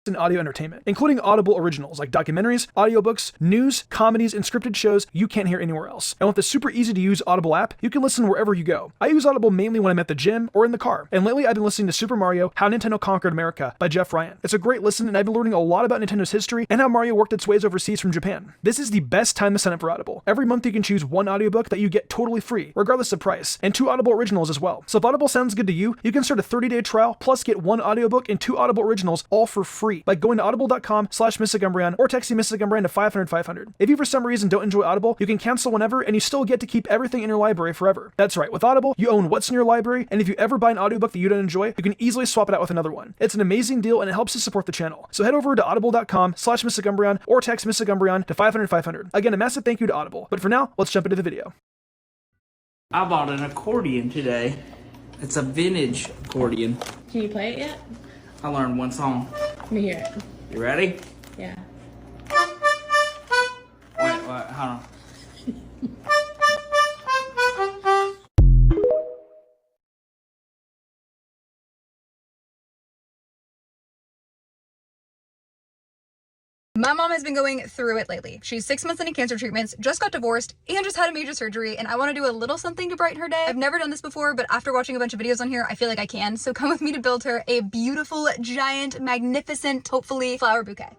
and audio entertainment, including Audible originals like documentaries, audiobooks, news, comedies, and scripted shows you can't hear anywhere else. And with the super easy to use Audible app, you can listen wherever you go. I use Audible mainly when I'm at the gym or in the car, and lately I've been listening to Super Mario: How Nintendo Conquered America by Jeff Ryan. It's a great listen, and I've been learning a lot about Nintendo's history and how Mario worked its ways overseas from Japan. This is the best time to sign up for Audible. Every month you can choose one audiobook that you get totally free, regardless of price, and 2 Audible originals as well. So if Audible sounds good to you, you can start a 30-day trial plus get 1 audiobook and 2 Audible originals all for free by going to audible.com/MysticUmbrian or texting Mystic Umbrian to 500-500. If you for some reason don't enjoy Audible, you can cancel whenever and you still get to keep everything in your library forever. That's right, with Audible, you own what's in your library, and if you ever buy an audiobook that you don't enjoy, you can easily swap it out with another one. It's an amazing deal and it helps to support the channel. So head over to audible.com/MysticUmbrian or text Mystic Umbrian to 500-500. Again, a massive thank you to Audible. But for now, let's jump into the video. I bought an accordion today. It's a vintage accordion. Can you play it yet? I learned one song. Let me hear it. You ready? Yeah. Wait, hold on. My mom has been going through it lately. She's 6 months into cancer treatments, just got divorced, and just had a major surgery, and I want to do a little something to brighten her day. I've never done this before, but after watching a bunch of videos on here, I feel like I can. So come with me to build her a beautiful, giant, magnificent, hopefully, flower bouquet.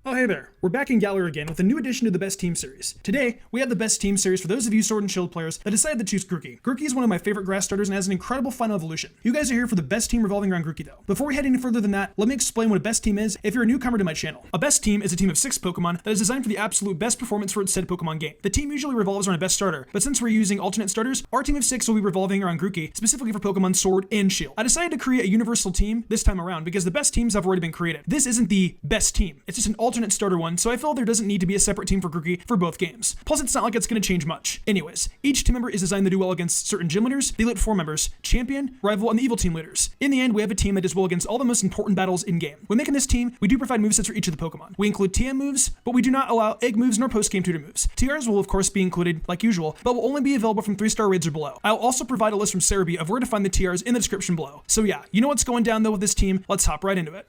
Oh hey there, we're back in Galar again with a new addition to the Best Team series. Today, we have the Best Team series for those of you Sword and Shield players that decided to choose Grookey. Grookey is one of my favorite grass starters and has an incredible final evolution. You guys are here for the best team revolving around Grookey though. Before we head any further than that, let me explain what a Best Team is if you're a newcomer to my channel. A Best Team is a team of 6 Pokemon that is designed for the absolute best performance for its said Pokemon game. The team usually revolves around a best starter, but since we're using alternate starters, our team of 6 will be revolving around Grookey, specifically for Pokemon Sword and Shield. I decided to create a universal team this time around because the best teams have already been created. This isn't the best team, it's just an alternate starter one, so I feel there doesn't need to be a separate team for Grookey for both games. Plus, it's not like it's going to change much. Anyways, each team member is designed to do well against certain gym leaders, the Elite Four members, Champion, Rival, and the Evil Team leaders. In the end, we have a team that does well against all the most important battles in-game. When making this team, we do provide movesets for each of the Pokemon. We include TM moves, but we do not allow egg moves nor post-game tutor moves. TRs will of course be included, like usual, but will only be available from 3-star raids or below. I'll also provide a list from Cerebi of where to find the TRs in the description below. So yeah, you know what's going down though with this team, let's hop right into it.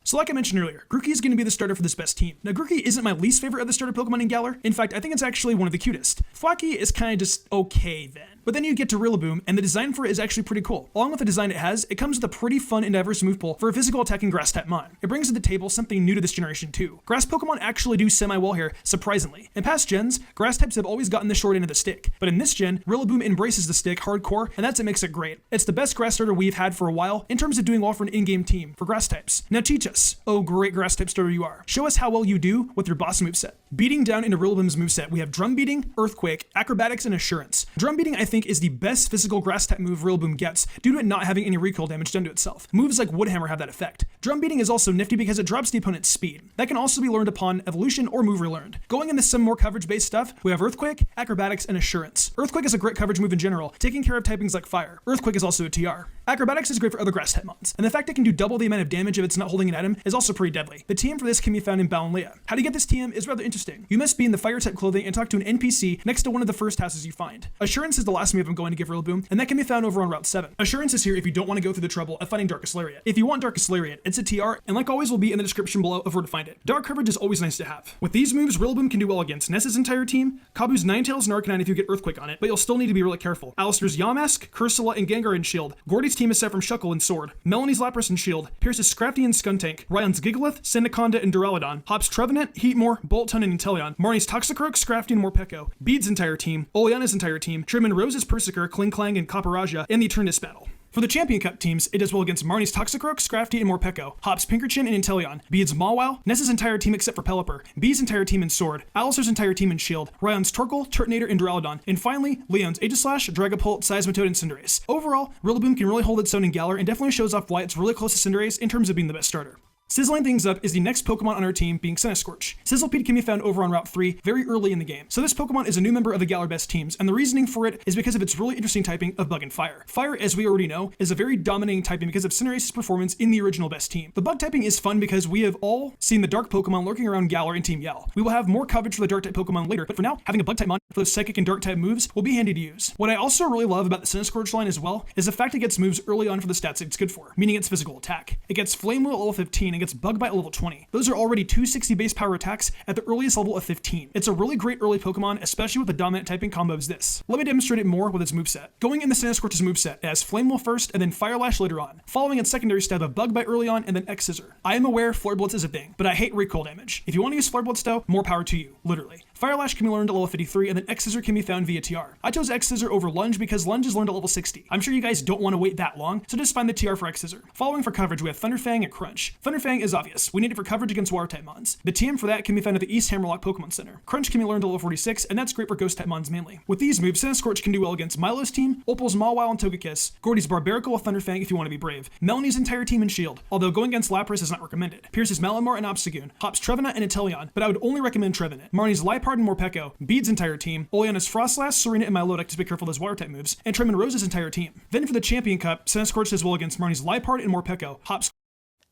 So like I mentioned earlier, Grookey is going to be the starter for this best team. Now Grookey isn't my least favorite of the starter Pokemon in Galar. In fact, I think it's actually one of the cutest. Thwackey is kind of just okay then. But then you get to Rillaboom, and the design for it is actually pretty cool. Along with the design it has, it comes with a pretty fun and diverse move pool for a physical attacking grass type mon. It brings to the table something new to this generation too. Grass Pokemon actually do semi-well here, surprisingly. In past gens, grass types have always gotten the short end of the stick. But in this gen, Rillaboom embraces the stick hardcore, and that's what makes it great. It's the best grass starter we've had for a while in terms of doing well for an in-game team for grass types. Now teach us, oh great grass type starter you are. Show us how well you do with your boss moveset. Beating down into Rillaboom's moveset, we have Drum Beating, Earthquake, Acrobatics, and Assurance. Drum Beating I think is the best physical grass type move Rillaboom gets due to it not having any recoil damage done to itself. Moves like Wood Hammer have that effect. Drum Beating is also nifty because it drops the opponent's speed. That can also be learned upon evolution or move relearned. Going into some more coverage based stuff, we have Earthquake, Acrobatics, and Assurance. Earthquake is a great coverage move in general, taking care of typings like Fire. Earthquake is also a TR. Acrobatics is great for other grass type mons, and the fact it can do double the amount of damage if it's not holding an item is also pretty deadly. The TM for this can be found in Balanlea. How to get this TM is rather interesting. You must be in the fire type clothing and talk to an NPC next to one of the first houses you find. Assurance is the last move I'm going to give Rillaboom, and that can be found over on Route 7. Assurance is here if you don't want to go through the trouble of finding Darkest Lariat. If you want Darkest Lariat, it's a TR, and like always will be in the description below of where to find it. Dark coverage is always nice to have. With these moves, Rillaboom can do well against Ness's entire team, Kabu's Ninetales and Arcanine if you get Earthquake on it, but you'll still need to be really careful. Alistair's Yamask, Cursula, and Gengar in Shield. Gordy's team is set from Shuckle and Sword. Melanie's Lapras in Shield. Pierce's Scrafty and Skuntank. Ryan's Gigalith, Syndicanda, and Duraludon. Hop's Trevenant, Heatmore, Boltton, and Inteleon. Marnie's Toxicroak, Scrafty, and Morpeko. Bede's entire team. Oleana's entire team. Trim and Rose's Persiker, Klinklang, and Copperajah, and the Eternatus battle. For the Champion Cup teams, it does well against Marnie's Toxicroak, Scrafty, and Morpeko, Hop's Pinkerchin and Inteleon, Bede's Mawile, Nessa's entire team except for Pelipper, Bee's entire team in Sword, Alistair's entire team in Shield, Ryan's Torkoal, Turtonator, and Duraludon, and finally, Leon's Aegislash, Dragapult, Seismitoad, and Cinderace. Overall, Rillaboom can really hold its own in Galar and definitely shows off why it's really close to Cinderace in terms of being the best starter. Sizzling things up is the next Pokemon on our team, being Centiskorch. Sizzlepede can be found over on Route 3 very early in the game. So this Pokemon is a new member of the Galar Best teams, and the reasoning for it is because of its really interesting typing of Bug and Fire. Fire, as we already know, is a very dominating typing because of Cinderace's performance in the original Best team. The Bug typing is fun because we have all seen the Dark Pokemon lurking around Galar and Team Yell. We will have more coverage for the Dark type Pokemon later, but for now, having a Bug type mon for those Psychic and Dark type moves will be handy to use. What I also really love about the Centiskorch line as well is the fact it gets moves early on for the stats it's good for, meaning its physical attack. It gets Flame Wheel at level 15 and gets Bug Bite at level 20. Those are already 260 base power attacks at the earliest level of 15. It's a really great early Pokemon, especially with the dominant typing combo as this. Let me demonstrate it more with its moveset. Going in the Centiskorch's moveset, it has Flame Wheel first and then Fire Lash later on, following its secondary step of Bug Bite early on and then X Scissor. I am aware Flare Blitz is a thing, but I hate recoil damage. If you want to use Flare Blitz though, more power to you, literally. Fire Lash can be learned at level 53 and then X Scissor can be found via TR. I chose X Scissor over Lunge because Lunge is learned at level 60. I'm sure you guys don't want to wait that long, so just find the TR for X Scissor. Following for coverage, we have Thunderfang and Crunch. Thunderfang is obvious. We need it for coverage against water type mons. The TM for that can be found at the East Hammerlock Pokemon Center. Crunch can be learned at level 46, and that's great for ghost type mons mainly. With these moves, Centiskorch can do well against Milo's team, Opal's Mawile and Togekiss, Gordy's Barbarical with Thunderfang if you want to be brave, Melanie's entire team in Shield, although going against Lapras is not recommended, Pierce's Malamar and Obstagoon, Hop's Trevenant and Inteleon, but I would only recommend Trevenant, Marnie's Liepard and Morpeko, Bede's entire team, Oleana's Frostlass, Serena, and Milotic to be careful with his water type moves, and Tremon Rose's entire team. Then for the Champion Cup, Centiskorch does well against Marnie's Liepard and Morpeko, Hop's.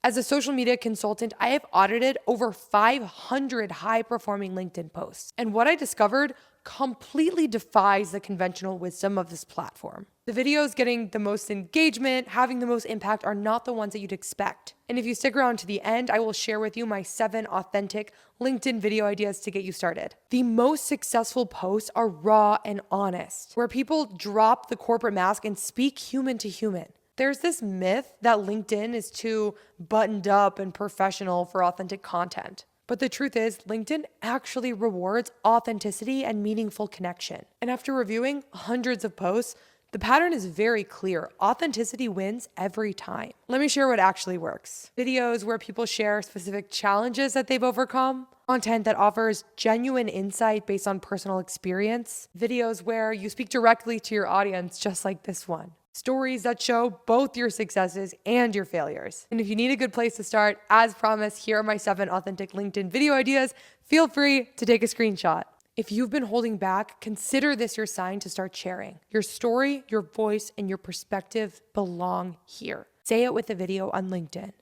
As a social media consultant, I have audited over 500 high-performing LinkedIn posts, and what I discovered completely defies the conventional wisdom of this platform. The videos getting the most engagement, having the most impact are not the ones that you'd expect. And if you stick around to the end, I will share with you my 7 authentic LinkedIn video ideas to get you started. The most successful posts are raw and honest, where people drop the corporate mask and speak human to human. There's this myth that LinkedIn is too buttoned up and professional for authentic content. But the truth is, LinkedIn actually rewards authenticity and meaningful connection. And after reviewing hundreds of posts, the pattern is very clear. Authenticity wins every time. Let me share what actually works. Videos where people share specific challenges that they've overcome. Content that offers genuine insight based on personal experience. Videos where you speak directly to your audience, just like this one. Stories that show both your successes and your failures. And if you need a good place to start, as promised, here are my 7 authentic LinkedIn video ideas. Feel free to take a screenshot. If you've been holding back, consider this your sign to start sharing. Your story, your voice, and your perspective belong here. Say it with a video on LinkedIn.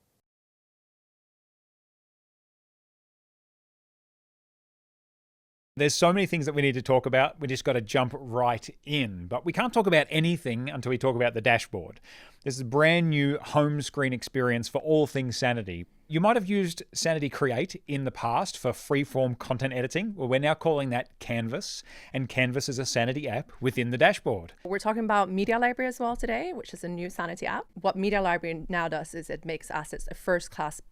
There's so many things that we need to talk about. We just got to jump right in. But we can't talk about anything until we talk about the dashboard. This is a brand new home screen experience for all things Sanity. You might have used Sanity Create in the past for freeform content editing. Well, we're now calling that Canvas, and Canvas is a Sanity app within the dashboard. We're talking about Media Library as well today, which is a new Sanity app. What Media Library now does is it makes assets a first-class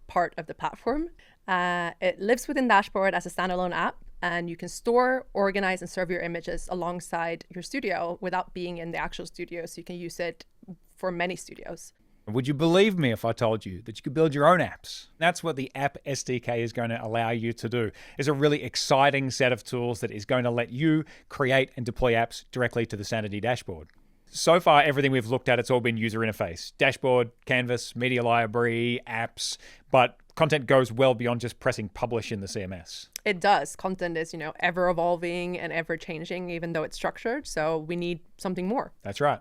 part of the platform. It lives within Dashboard as a standalone app, and you can store, organize, and serve your images alongside your studio without being in the actual studio, so you can use it for many studios. Would you believe me if I told you that you could build your own apps? That's what the App SDK is going to allow you to do. It's a really exciting set of tools that is going to let you create and deploy apps directly to the Sanity dashboard. So far, everything we've looked at, it's all been user interface. Dashboard, Canvas, Media Library, apps, but content goes well beyond just pressing publish in the CMS. It does. Content is, ever evolving and ever changing, even though it's structured. So we need something more. That's right.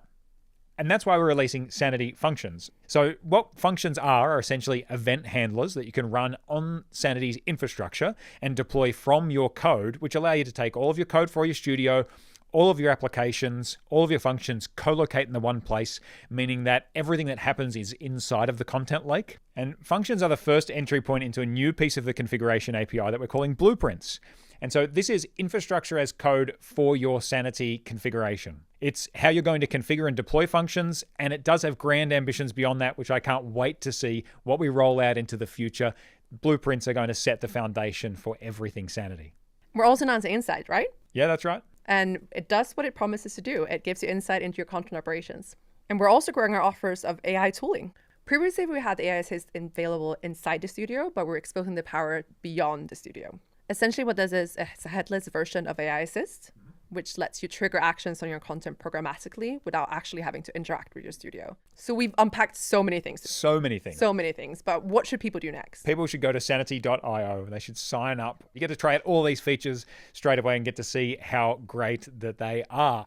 And that's why we're releasing Sanity Functions. So what functions are essentially event handlers that you can run on Sanity's infrastructure and deploy from your code, which allow you to take all of your code for your studio, all of your applications, all of your functions co-locate in the one place, meaning that everything that happens is inside of the content lake. And functions are the first entry point into a new piece of the configuration API that we're calling Blueprints. And so this is infrastructure as code for your Sanity configuration. It's how you're going to configure and deploy functions, and it does have grand ambitions beyond that, which I can't wait to see what we roll out into the future. Blueprints are going to set the foundation for everything Sanity. We're also announcing Insight, right? Yeah, that's right. And it does what it promises to do. It gives you insight into your content operations. And we're also growing our offers of AI tooling. Previously, we had AI Assist available inside the studio, but we're exposing the power beyond the studio. Essentially, what this is, it's a headless version of AI Assist, which lets you trigger actions on your content programmatically without actually having to interact with your studio. So we've unpacked so many things. So many things. So many things. But what should people do next? People should go to sanity.io. They should sign up. You get to try out all these features straight away and get to see how great that they are.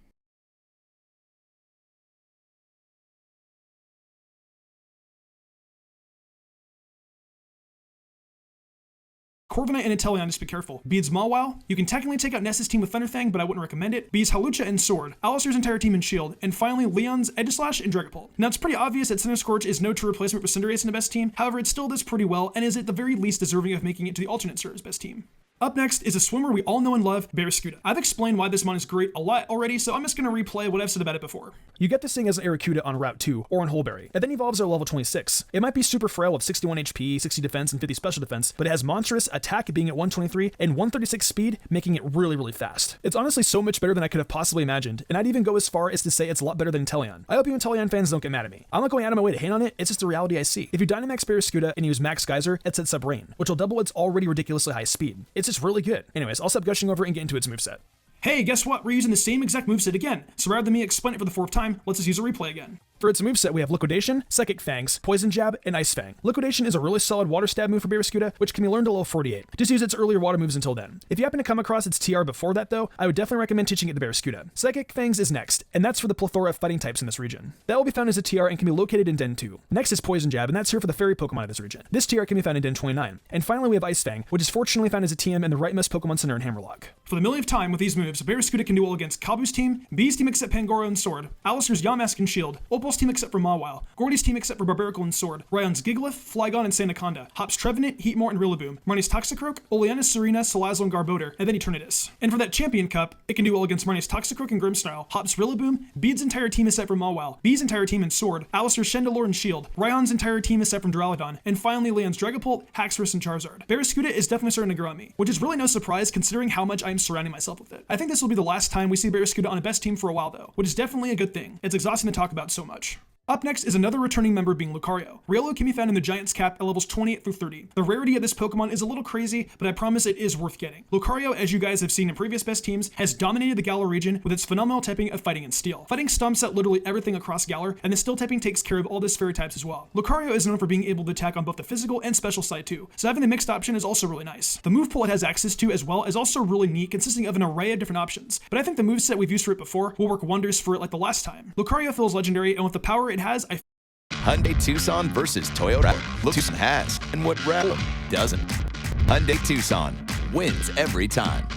Corviknight and Inteleon, just be careful. Bede's Mawile, you can technically take out Ness's team with Thunderfang, but I wouldn't recommend it. Bede's Hawlucha and Sword, Alistair's entire team in Shield, and finally Leon's Aegislash and Dragapult. Now it's pretty obvious that Cinder Scorch is no true replacement for Cinderace in the best team, however it still does pretty well and is at the very least deserving of making it to the alternate Starter's best team. Up next is a swimmer we all know and love, Barraskewda. I've explained why this mon is great a lot already, so I'm just going to replay what I've said about it before. You get this thing as an Arrokuda on Route 2 or on Holberry. It then evolves at level 26. It might be super frail of 61 HP, 60 defense, and 50 special defense, but it has monstrous attack being at 123 and 136 speed, making it really, really fast. It's honestly so much better than I could have possibly imagined, and I'd even go as far as to say it's a lot better than Inteleon. I hope you Inteleon fans don't get mad at me. I'm not going out of my way to hate on it, it's just the reality I see. If you Dynamax Barraskewda and use Max Geyser, it sets up Rain, which will double its already ridiculously high speed. It's just really good. Anyways, I'll stop gushing over and get into its moveset. Hey, guess what? We're using the same exact moveset again. So rather than me explain it for the 4th time, let's just use a replay again. For its moveset, we have Liquidation, Psychic Fangs, Poison Jab, and Ice Fang. Liquidation is a really solid water stab move for Barraskewda, which can be learned to level 48. Just use its earlier water moves until then. If you happen to come across its TR before that though, I would definitely recommend teaching it to Barraskewda. Psychic Fangs is next, and that's for the plethora of fighting types in this region. That will be found as a TR and can be located in Den 2. Next is Poison Jab, and that's here for the fairy Pokemon of this region. This TR can be found in Den 29. And finally we have Ice Fang, which is fortunately found as a TM in the rightmost Pokemon Center in Hammerlock. For the millionth time with these moves, Barraskewda can duel against Kabu's team, Bee's team except Pangoro and Sword, Alistair's Yamask and Shield, Opal's team except for Mawile, Gordy's team except for Barbaracle and Sword, Ryan's Gigalith, Flygon and Sandaconda, Hop's Trevenant, Heatmore and Rillaboom, Marnie's Toxicroak, Oleana's Serena, Salazzle and Garbodor, and then Eternatus. And for that Champion Cup, it can duel against Marnie's Toxicroak and Grimmsnarl, Hop's Rillaboom, Bede's entire team except for Mawile, Bee's entire team in Sword, Alistair's Chandelure and Shield, Ryan's entire team except from Duraludon, and finally Leon's Dragapult, Haxorus and Charizard. Barraskewda is definitely starting to grow on me, which is really no surprise considering how much I am surrounding myself with it. I think this will be the last time we see Barraskewda on a best team for a while though, which is definitely a good thing. It's exhausting to talk about so much. Up next is another returning member being Lucario. Riolu can be found in the Giant's Cap at levels 28 through 30. The rarity of this Pokemon is a little crazy, but I promise it is worth getting. Lucario, as you guys have seen in previous best teams, has dominated the Galar region with its phenomenal typing of Fighting and Steel. Fighting stomps out literally everything across Galar, and the Steel typing takes care of all the fairy types as well. Lucario is known for being able to attack on both the physical and special side too, so having the mixed option is also really nice. The move pool it has access to as well is also really neat, consisting of an array of different options, but I think the moveset we've used for it before will work wonders for it like the last time. Lucario feels legendary, and with the power it has, Hyundai Tucson versus Toyota. Look, Tucson has, and what Ram doesn't. Hyundai Tucson wins every time.